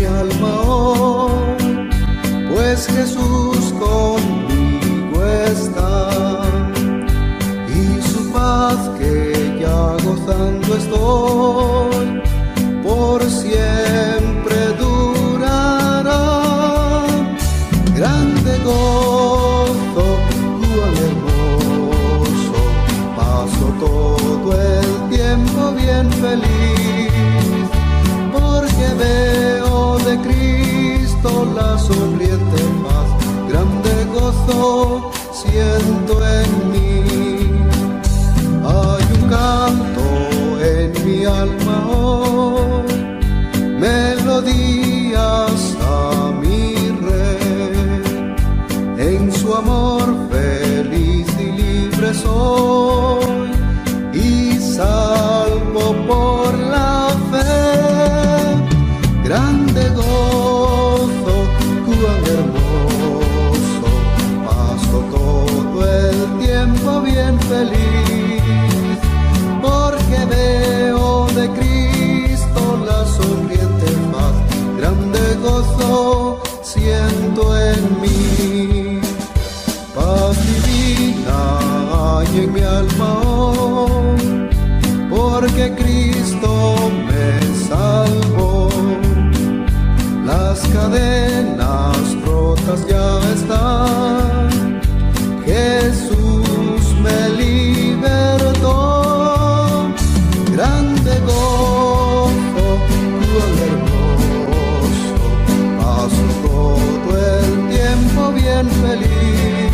mi alma hoy, pues Jesús conmigo está, y su paz que ya gozando estoy, por siempre durará. Grande gozo, cuán hermoso, paso todo el tiempo bien feliz, porque veo de Cristo la sonriente paz. Grande gozo siento en mí. Hay un canto en mi alma hoy, melodías a mi Rey. En su amor feliz y libre soy, y salvo por la fe. Grande gozo, cuán hermoso, paso todo el tiempo bien feliz, porque veo de Cristo la sonriente paz. Grande gozo siento en mí. Paz divina hay en mi alma hoy, porque Cristo me salvó. Las cadenas rotas ya están, Jesús me libertó. Grande gozo, cuán hermoso, paso todo el tiempo bien feliz,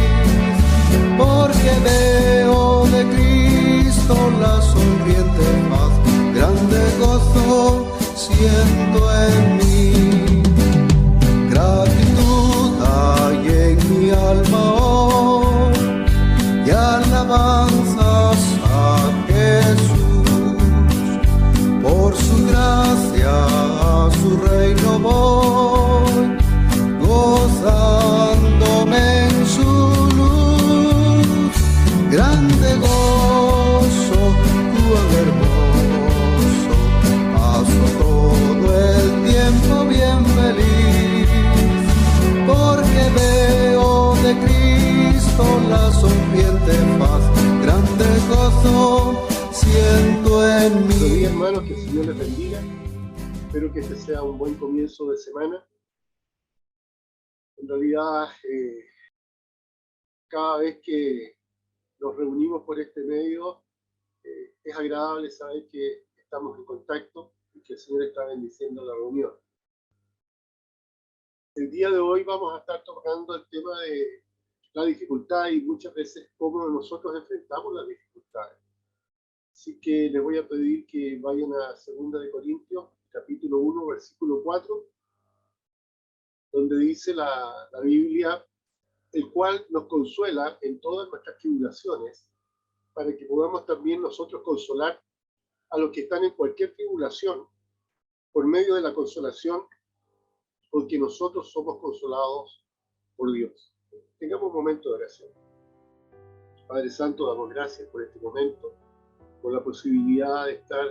porque veo de Cristo la sonriente paz. Grande gozo siento en mí. Gratitud hay en mi alma hoy, y alabanzas a Jesús. Por su gracia a su reino voy, gozándome en su luz. Grande gozo, cuán hermoso, paso todo el tiempo bien feliz, porque veo de Cristo la sonriente paz. Grande gozo siento en mí. Buenos días, hermanos, que el Señor les bendiga. Espero que este sea un buen comienzo de semana. En realidad, cada vez que nos reunimos por este medio, es agradable saber que estamos en contacto y que el Señor está bendiciendo la reunión. El día de hoy vamos a estar tocando el tema de la dificultad y muchas veces cómo nosotros enfrentamos las dificultades. Así que les voy a pedir que vayan a 2 de Corintios, capítulo 1, versículo 4, donde dice la Biblia, el cual nos consuela en todas nuestras tribulaciones, para que podamos también nosotros consolar a los que están en cualquier tribulación, por medio de la consolación con que nosotros somos consolados por Dios. Tengamos un momento de oración. Padre Santo, damos gracias por este momento, por la posibilidad de estar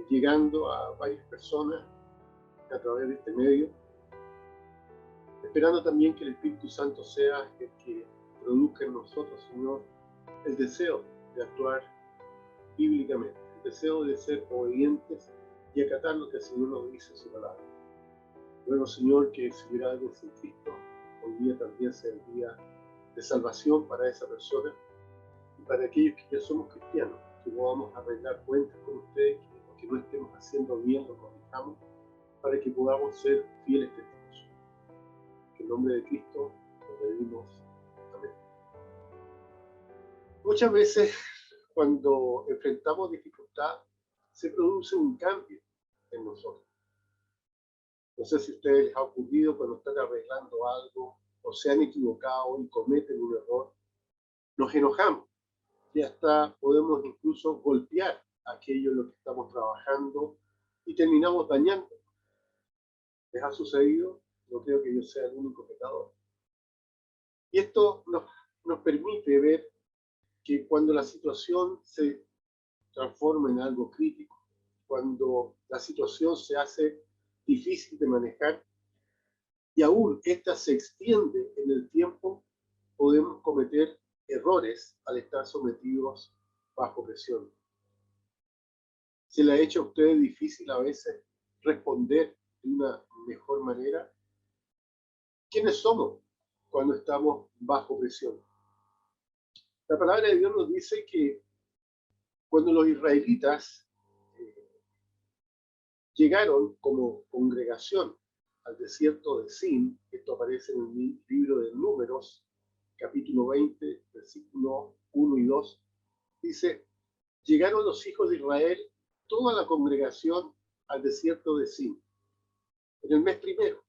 llegando a varias personas a través de este medio, esperando también que el Espíritu Santo sea el que produzca en nosotros, Señor, el deseo de actuar bíblicamente, el deseo de ser obedientes y acatar lo que el Señor nos dice en su palabra. Luego, Señor, que si hubiera algo sin Cristo, hoy día también sea el día de salvación para esa persona y para aquellos que ya somos cristianos, que podamos arreglar cuentas con ustedes, que no estemos haciendo bien lo que necesitamos, para que podamos ser fieles testigos. En nombre de Cristo lo pedimos. Amén. Muchas veces, cuando enfrentamos dificultad, se produce un cambio en nosotros. No sé si a ustedes les ha ocurrido cuando están arreglando algo o se han equivocado y cometen un error, nos enojamos y hasta podemos incluso golpear aquello en lo que estamos trabajando y terminamos dañando. ¿Les ha sucedido? No creo que yo sea el único pecador. Y esto nos permite ver que cuando la situación se transforma en algo crítico, cuando la situación se hace difícil de manejar, y aún esta se extiende en el tiempo, podemos cometer errores al estar sometidos bajo presión. ¿Se le ha hecho a usted difícil a veces responder de una mejor manera? ¿Quiénes somos cuando estamos bajo presión? La palabra de Dios nos dice que cuando los israelitas llegaron como congregación al desierto de Sin, esto aparece en el libro de Números, capítulo 20, versículos 1 y 2, dice, llegaron los hijos de Israel, toda la congregación, al desierto de Sin, en el mes primero,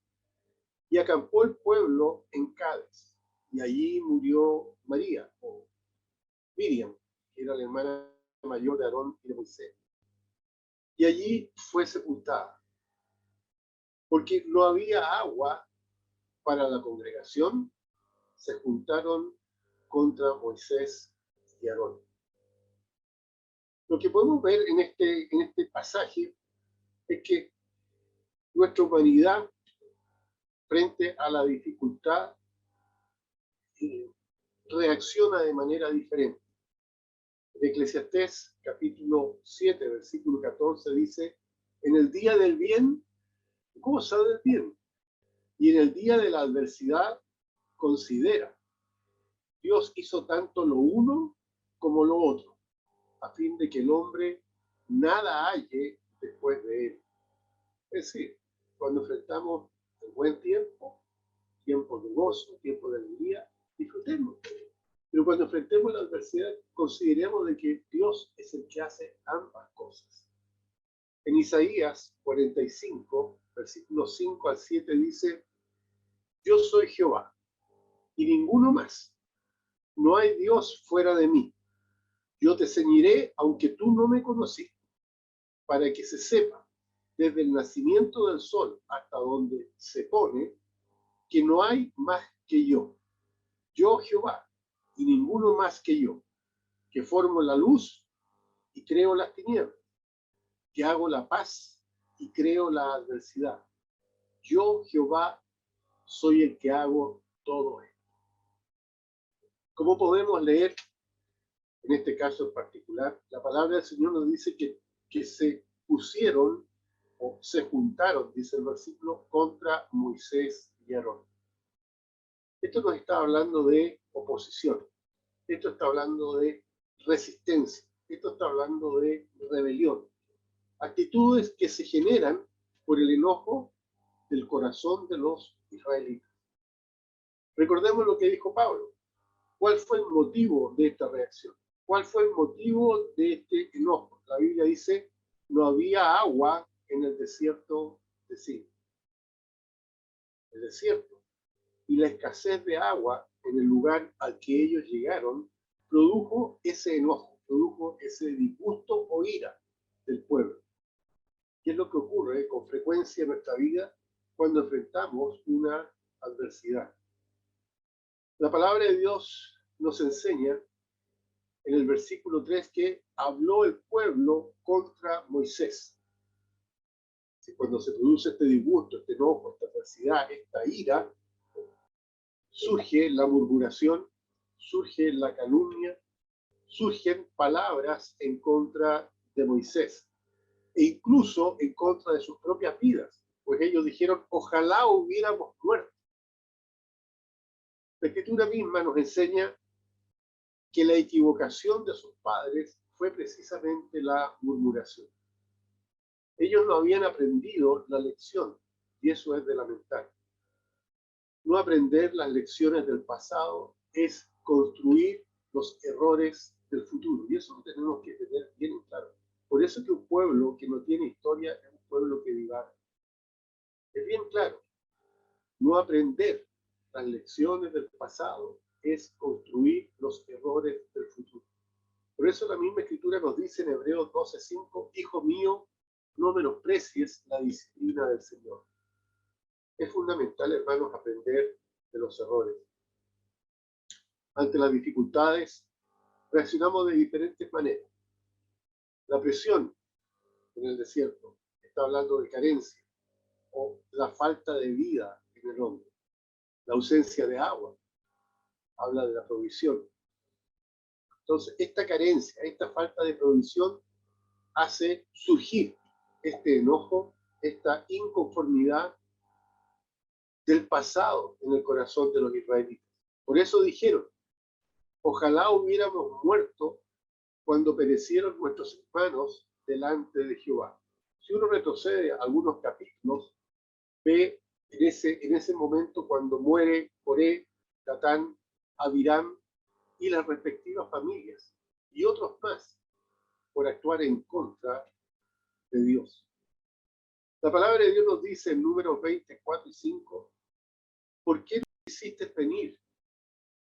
y acampó el pueblo en Cádiz, y allí murió María, o Miriam, que era la hermana mayor de Aarón y de Moisés, y allí fue sepultada, porque no había agua para la congregación. Se juntaron contra Moisés y Aarón. Lo que podemos ver en este pasaje es que nuestra humanidad, frente a la dificultad, reacciona de manera diferente. En Eclesiastés, capítulo 7, versículo 14, dice, en el día del bien, goza del bien, y en el día de la adversidad, considera. Dios hizo tanto lo uno como lo otro, a fin de que el hombre nada halle después de él. Es decir, cuando enfrentamos el buen tiempo, tiempo de gozo, tiempo de alegría, disfrutemos. Pero cuando enfrentemos la adversidad, consideremos de que Dios es el que hace ambas cosas. En Isaías 45, versículos 5 al 7 dice, yo soy Jehová, y ninguno más. No hay Dios fuera de mí. Yo te ceñiré, aunque tú no me conociste, para que se sepa, desde el nacimiento del sol hasta donde se pone, que no hay más que yo. Yo Jehová, y ninguno más que yo, que formo la luz y creo las tinieblas, que hago la paz y creo la adversidad. Yo Jehová soy el que hago todo esto. ¿Cómo podemos leer, en este caso en particular, la palabra del Señor nos dice que se pusieron o se juntaron, dice el versículo, contra Moisés y Aarón? Esto nos está hablando de oposición, esto está hablando de resistencia, esto está hablando de rebelión, actitudes que se generan por el enojo del corazón de los israelitas. Recordemos lo que dijo Pablo. ¿Cuál fue el motivo de esta reacción? ¿Cuál fue el motivo de este enojo? La Biblia dice, no había agua en el desierto de Sin. El desierto y la escasez de agua en el lugar al que ellos llegaron produjo ese enojo, produjo ese disgusto o ira del pueblo. ¿Qué es lo que ocurre con frecuencia en nuestra vida cuando enfrentamos una adversidad? La palabra de Dios nos enseña en el versículo 3 que habló el pueblo contra Moisés. Cuando se produce este disgusto, este enojo, esta adversidad, esta ira, surge la murmuración, surge la calumnia, surgen palabras en contra de Moisés e incluso en contra de sus propias vidas, pues ellos dijeron, ojalá hubiéramos muerto. La Escritura misma nos enseña que la equivocación de sus padres fue precisamente la murmuración. Ellos no habían aprendido la lección, y eso es de lamentar. No aprender las lecciones del pasado es construir los errores del futuro, y eso lo tenemos que tener bien claro. Por eso que un pueblo que no tiene historia es un pueblo que divaga. Es bien claro, no aprender las lecciones del pasado es construir los errores del futuro. Por eso la misma Escritura nos dice en Hebreos 12:5, hijo mío, no menosprecies la disciplina del Señor. Es fundamental, hermanos, aprender de los errores. Ante las dificultades, reaccionamos de diferentes maneras. La presión en el desierto está hablando de carencia. la falta de vida en el hombre. La ausencia de agua habla de la provisión. Entonces, esta carencia, esta falta de provisión hace surgir este enojo, esta inconformidad del pasado en el corazón de los israelitas. Por eso dijeron, ojalá hubiéramos muerto cuando perecieron nuestros hermanos delante de Jehová. Si uno retrocede algunos capítulos, ve en ese momento cuando muere Coré, Datán, Abiram y las respectivas familias, y otros más, por actuar en contra de Dios. La palabra de Dios nos dice en Números 24 y 5, ¿por qué no hiciste venir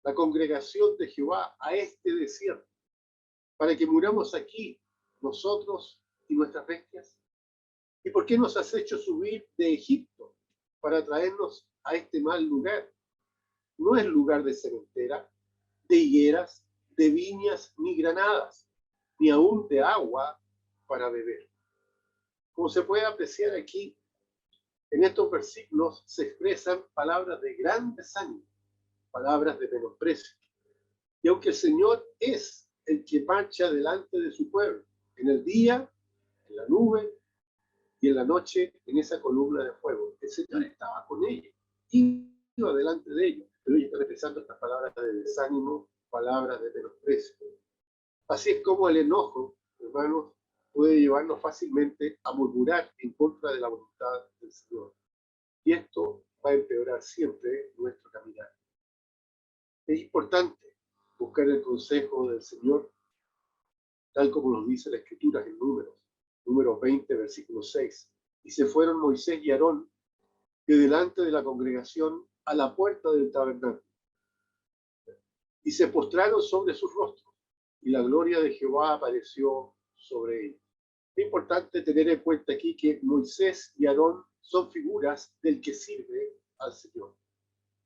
la congregación de Jehová a este desierto, para que muramos aquí, nosotros y nuestras bestias? ¿Y por qué nos has hecho subir de Egipto para traernos a este mal lugar? No es lugar de cementera, de higueras, de viñas, ni granadas, ni aún de agua para beber. Como se puede apreciar aquí, en estos versículos se expresan palabras de gran desánimo, palabras de menosprecio. Y aunque el Señor es el que marcha delante de su pueblo, en el día, en la nube, y en la noche, en esa columna de fuego, el Señor estaba con ellos, iba delante de ellos, pero ellos están expresando estas palabras de desánimo, palabras de menosprecio. Así es como el enojo, hermanos, puede llevarnos fácilmente a murmurar en contra de la voluntad del Señor. Y esto va a empeorar siempre nuestro caminar. Es importante buscar el consejo del Señor, tal como nos dice la Escritura en Números 20, versículo 6. Y se fueron Moisés y Aarón de delante de la congregación a la puerta del tabernáculo. Y se postraron sobre sus rostros, y la gloria de Jehová apareció sobre ellos. Es importante tener en cuenta aquí que Moisés y Aarón son figuras del que sirve al Señor.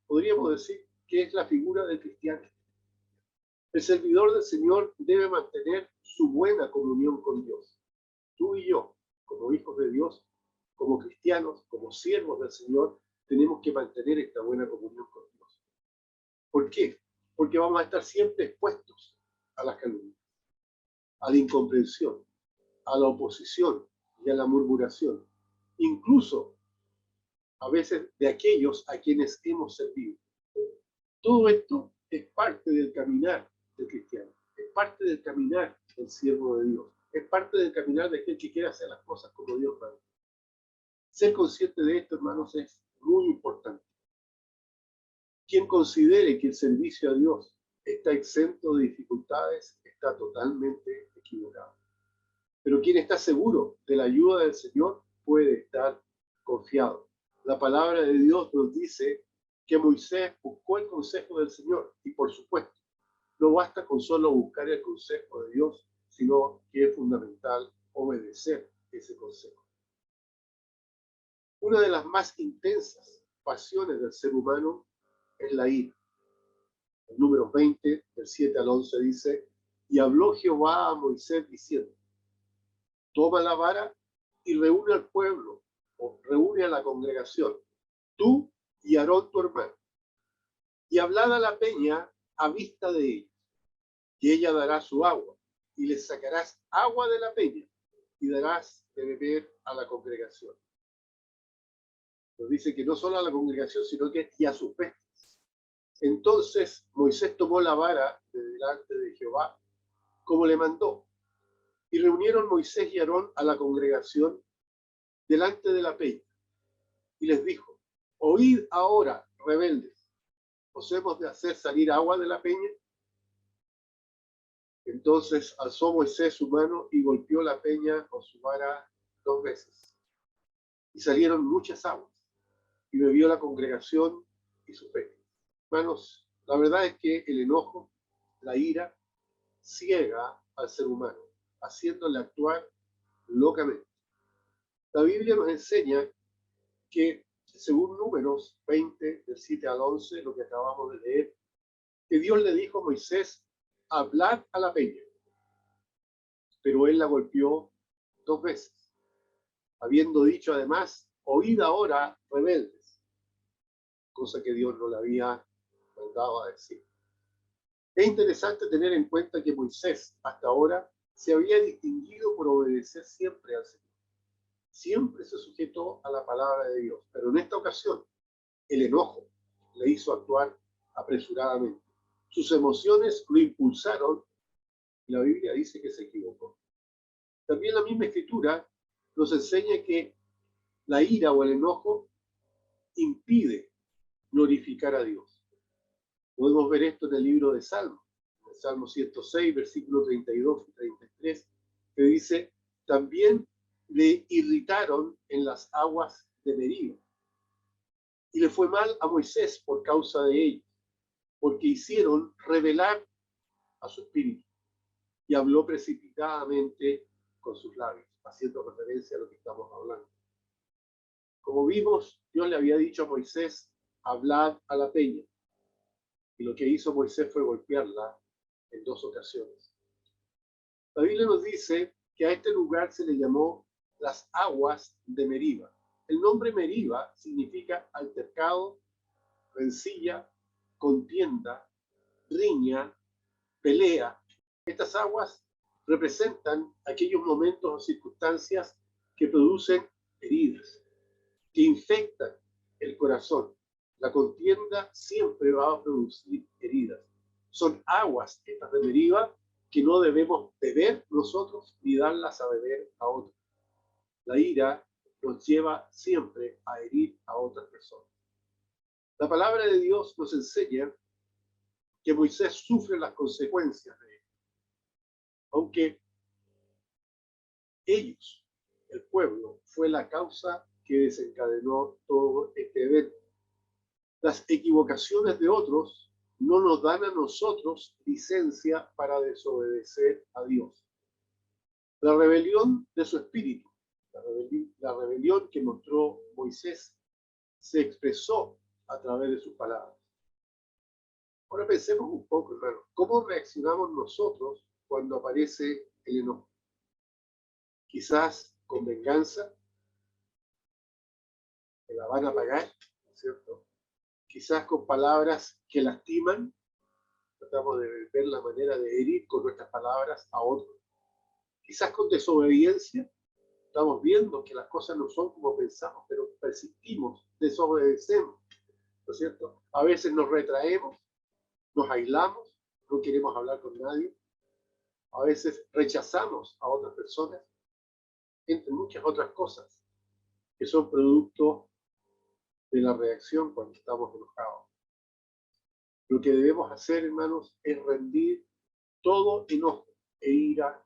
Podríamos decir que es la figura del cristiano. El servidor del Señor debe mantener su buena comunión con Dios. Tú y yo, como hijos de Dios, como cristianos, como siervos del Señor, tenemos que mantener esta buena comunión con Dios. ¿Por qué? Porque vamos a estar siempre expuestos a las calumnias, a la incomprensión, a la oposición y a la murmuración, incluso a veces de aquellos a quienes hemos servido. Todo esto es parte del caminar del cristiano, es parte del caminar del siervo de Dios, es parte del caminar de aquel que quiere hacer las cosas como Dios manda. Ser consciente de esto, hermanos, es muy importante. Quien considere que el servicio a Dios está exento de dificultades está totalmente equivocado. Pero quien está seguro de la ayuda del Señor puede estar confiado. La palabra de Dios nos dice que Moisés buscó el consejo del Señor y, por supuesto, no basta con solo buscar el consejo de Dios, sino que es fundamental obedecer ese consejo. Una de las más intensas pasiones del ser humano es la ira. En Números 20, del 7 al 11 dice, y habló Jehová a Moisés diciendo, toma la vara y reúne al pueblo, o reúne a la congregación, tú y Aarón tu hermano, y hablad a la peña a vista de ellos, y ella dará su agua, y les sacarás agua de la peña, y darás de beber a la congregación. Nos dice que no solo a la congregación, sino que y a sus bestias. Entonces Moisés tomó la vara de delante de Jehová, como le mandó, y reunieron Moisés y Aarón a la congregación delante de la peña, y les dijo, oíd ahora, rebeldes, ¿os hemos de hacer salir agua de la peña? Entonces alzó Moisés su mano y golpeó la peña con su vara 2 veces, y salieron muchas aguas, y bebió la congregación y sus bestias. Hermanos, la verdad es que el enojo, la ira, ciega al ser humano, haciéndole actuar locamente. La Biblia nos enseña que, según Números 20, del 7 al 11, lo que acabamos de leer, que Dios le dijo a Moisés, hablad a la peña, pero él la golpeó 2 veces, habiendo dicho además, oíd ahora, rebeldes, cosa que Dios no le había mandado a decir. Es interesante tener en cuenta que Moisés hasta ahora se había distinguido por obedecer siempre al Señor. Siempre se sujetó a la palabra de Dios, pero en esta ocasión el enojo le hizo actuar apresuradamente. Sus emociones lo impulsaron y la Biblia dice que se equivocó. También la misma escritura nos enseña que la ira o el enojo impide glorificar a Dios. Podemos ver esto en el libro de Salmos, en el Salmo 106, versículos 32 y 33, que dice, también le irritaron en las aguas de Meriba. Y le fue mal a Moisés por causa de ellos, porque hicieron revelar a su espíritu y habló precipitadamente con sus labios, haciendo referencia a lo que estamos hablando. Como vimos, Dios le había dicho a Moisés, hablad a la peña. Y lo que hizo Moisés fue golpearla en 2 ocasiones. La Biblia nos dice que a este lugar se le llamó las aguas de Meriba. El nombre Meriba significa altercado, rencilla, contienda, riña, pelea. Estas aguas representan aquellos momentos o circunstancias que producen heridas, que infectan el corazón. La contienda siempre va a producir heridas. Son aguas estas de Meriba que no debemos beber nosotros ni darlas a beber a otros. La ira nos lleva siempre a herir a otras personas. La palabra de Dios nos enseña que Moisés sufre las consecuencias de esto. Aunque ellos, el pueblo, fue la causa que desencadenó todo este evento. Las equivocaciones de otros no nos dan a nosotros licencia para desobedecer a Dios. La rebelión de su espíritu, la rebelión que mostró Moisés, se expresó a través de sus palabras. Ahora pensemos un poco, hermano, ¿cómo reaccionamos nosotros cuando aparece el enojo? Quizás con venganza, que la van a pagar, ¿no es cierto? Quizás con palabras que lastiman, tratamos de ver la manera de herir con nuestras palabras a otros. Quizás con desobediencia, estamos viendo que las cosas no son como pensamos, pero persistimos, desobedecemos, ¿no es cierto? A veces nos retraemos, nos aislamos, no queremos hablar con nadie, a veces rechazamos a otras personas, entre muchas otras cosas que son producto de la reacción cuando estamos enojados. Lo que debemos hacer, hermanos, es rendir todo enojo e ira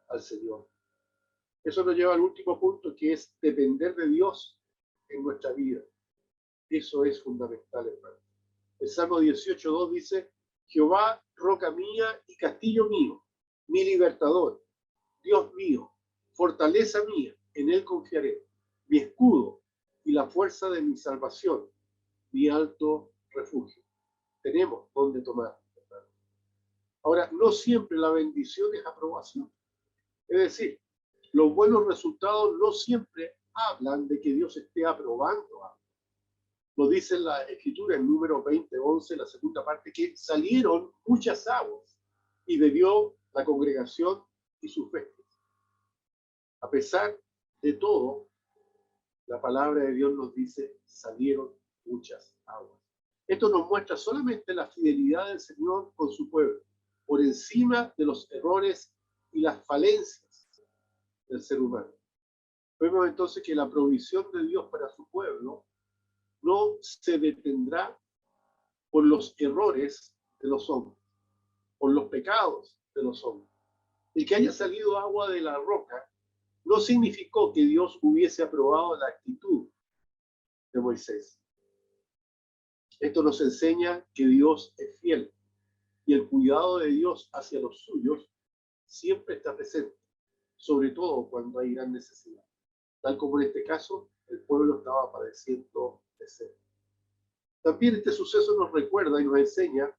al Señor. Eso nos lleva al último punto, que es depender de Dios en nuestra vida. Eso es fundamental, hermano. El Salmo 18:2 dice, Jehová, roca mía y castillo mío, mi libertador, Dios mío, fortaleza mía, en él confiaré, mi escudo y la fuerza de mi salvación, mi alto refugio. Tenemos donde tomar, hermano. Ahora, no siempre la bendición es aprobación. Es decir, los buenos resultados no siempre hablan de que Dios esté aprobando algo. Lo dice la Escritura en Números 20:11, la segunda parte, que salieron muchas aguas y bebió la congregación y sus bestias. A pesar de todo, la palabra de Dios nos dice, salieron muchas aguas. Esto nos muestra solamente la fidelidad del Señor con su pueblo, por encima de los errores y las falencias del ser humano. Vemos entonces que la provisión de Dios para su pueblo no se detendrá por los errores de los hombres, por los pecados de los hombres. El que haya salido agua de la roca no significó que Dios hubiese aprobado la actitud de Moisés. Esto nos enseña que Dios es fiel y el cuidado de Dios hacia los suyos siempre está presente, sobre todo cuando hay gran necesidad. Tal como en este caso, el pueblo estaba padeciendo de sed. También este suceso nos recuerda y nos enseña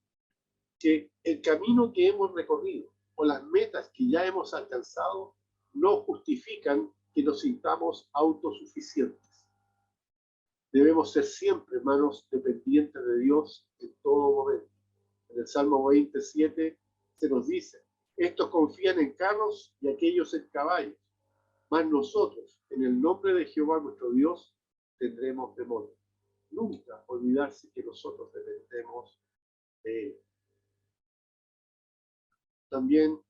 que el camino que hemos recorrido o las metas que ya hemos alcanzado no justifican que nos sintamos autosuficientes. Debemos ser siempre, hermanos, dependientes de Dios en todo momento. En el Salmo 27 se nos dice, estos confían en carros y aquellos en caballos, mas nosotros, en el nombre de Jehová nuestro Dios, tendremos temor. Nunca olvidarse que nosotros dependemos de Él. También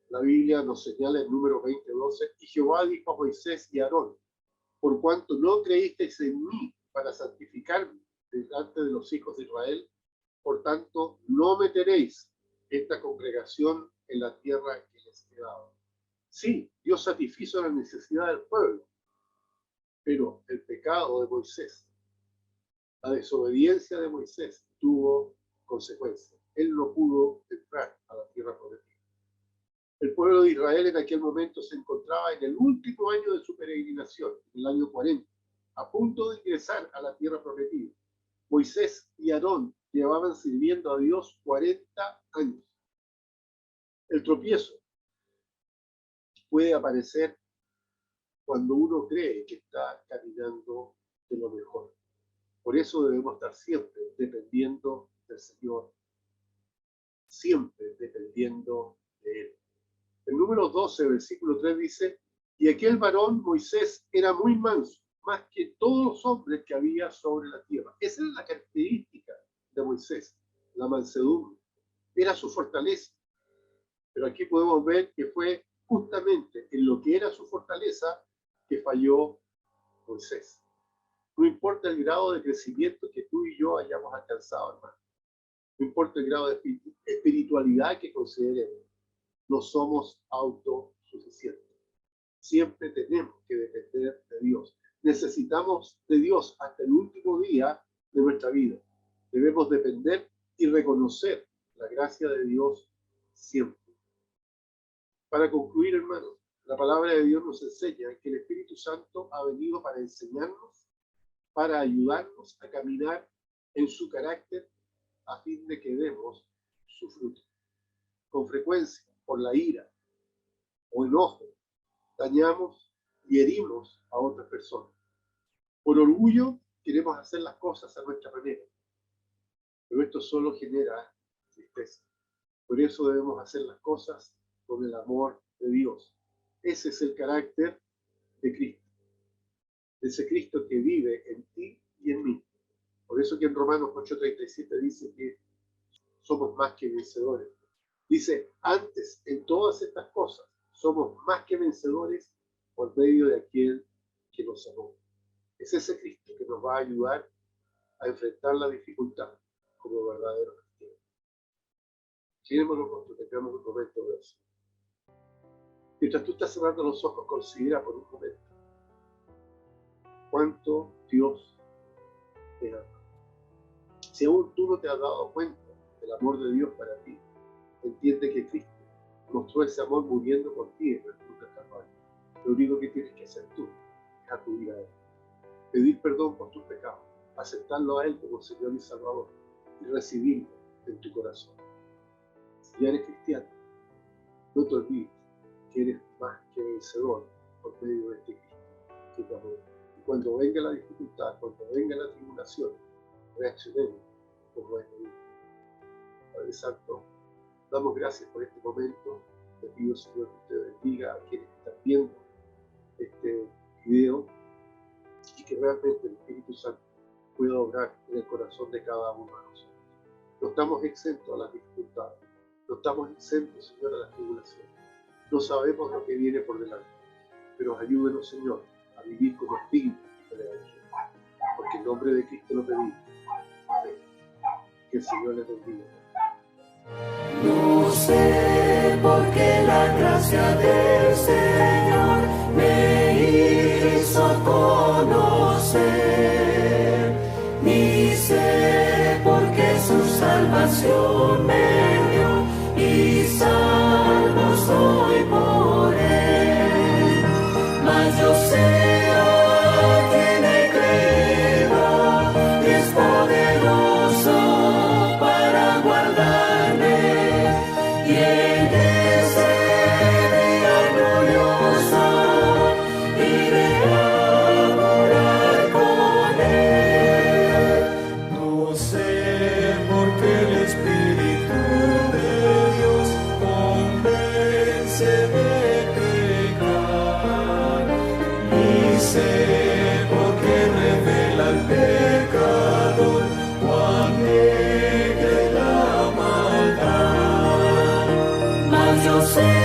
la Biblia nos señala en número 20:12, y Jehová dijo a Moisés y a Aarón, por cuanto no creísteis en mí para santificarme delante de los hijos de Israel, por tanto no meteréis esta congregación en la tierra que les he dado. Sí, Dios satisfizo la necesidad del pueblo, pero el pecado de Moisés, la desobediencia de Moisés tuvo consecuencias. Él no pudo entrar a la tierra prometida. El pueblo de Israel en aquel momento se encontraba en el último año de su peregrinación, en el año 40, a punto de ingresar a la tierra prometida. Moisés y Aarón llevaban sirviendo a Dios 40 años. El tropiezo puede aparecer cuando uno cree que está caminando de lo mejor. Por eso debemos estar siempre dependiendo del Señor, siempre dependiendo de Él. El número 12, versículo 3 dice, y aquel varón Moisés era muy manso, más que todos los hombres que había sobre la tierra. Esa es la característica de Moisés, la mansedumbre. Era su fortaleza. Pero aquí podemos ver que fue justamente en lo que era su fortaleza que falló Moisés. No importa el grado de crecimiento que tú y yo hayamos alcanzado, hermano. No importa el grado de espiritualidad que consideremos. No somos autosuficientes. Siempre tenemos que depender de Dios. Necesitamos de Dios hasta el último día de nuestra vida. Debemos depender y reconocer la gracia de Dios siempre. Para concluir, hermanos, la palabra de Dios nos enseña que el Espíritu Santo ha venido para enseñarnos, para ayudarnos a caminar en su carácter a fin de que demos su fruto. Con frecuencia, por la ira o enojo, dañamos y herimos a otras personas. Por orgullo, queremos hacer las cosas a nuestra manera, pero esto solo genera tristeza. Por eso debemos hacer las cosas con el amor de Dios. Ese es el carácter de Cristo. Ese Cristo que vive en ti y en mí. Por eso que en Romanos 8:37 dice que somos más que vencedores. Dice, antes, en todas estas cosas, somos más que vencedores por medio de aquel que nos amó. Es ese Cristo que nos va a ayudar a enfrentar la dificultad como verdaderos cristianos. Giremos los rostros, tengamos un momento de eso. Mientras tú estás cerrando los ojos, considera por un momento cuánto Dios te ama. Si aún tú no te has dado cuenta del amor de Dios para ti, entiende que Cristo mostró ese amor muriendo por ti en la cruz del Calvario. Lo único que tienes que hacer tú es acudir a Él, pedir perdón por tus pecados, aceptarlo a Él como Señor y Salvador y recibirlo en tu corazón. Si ya eres cristiano, no te olvides que eres más que vencedor por medio de este Cristo que te amó. Y cuando venga la dificultad, cuando venga la tribulación, reaccionemos como es debido. Padre Santo, damos gracias por este momento. Te pido, Señor, que usted bendiga a quienes están viendo este video y que realmente el Espíritu Santo pueda obrar en el corazón de cada uno de nosotros. No estamos exentos a las dificultades, no estamos exentos, Señor, a las tribulaciones. No sabemos lo que viene por delante, pero ayúdenos, Señor, a vivir como espíritu del Evangelio. Porque en nombre de Cristo lo pedimos. Amén. Que el Señor les bendiga. No sé por qué la gracia del Señor me hizo conocer, ni sé por qué su salvación me dio y salvo soy por Él. Mas yo sé a quien he creído y es poderoso para guardarme. Y en ese día glorioso iré a morar con Él. sé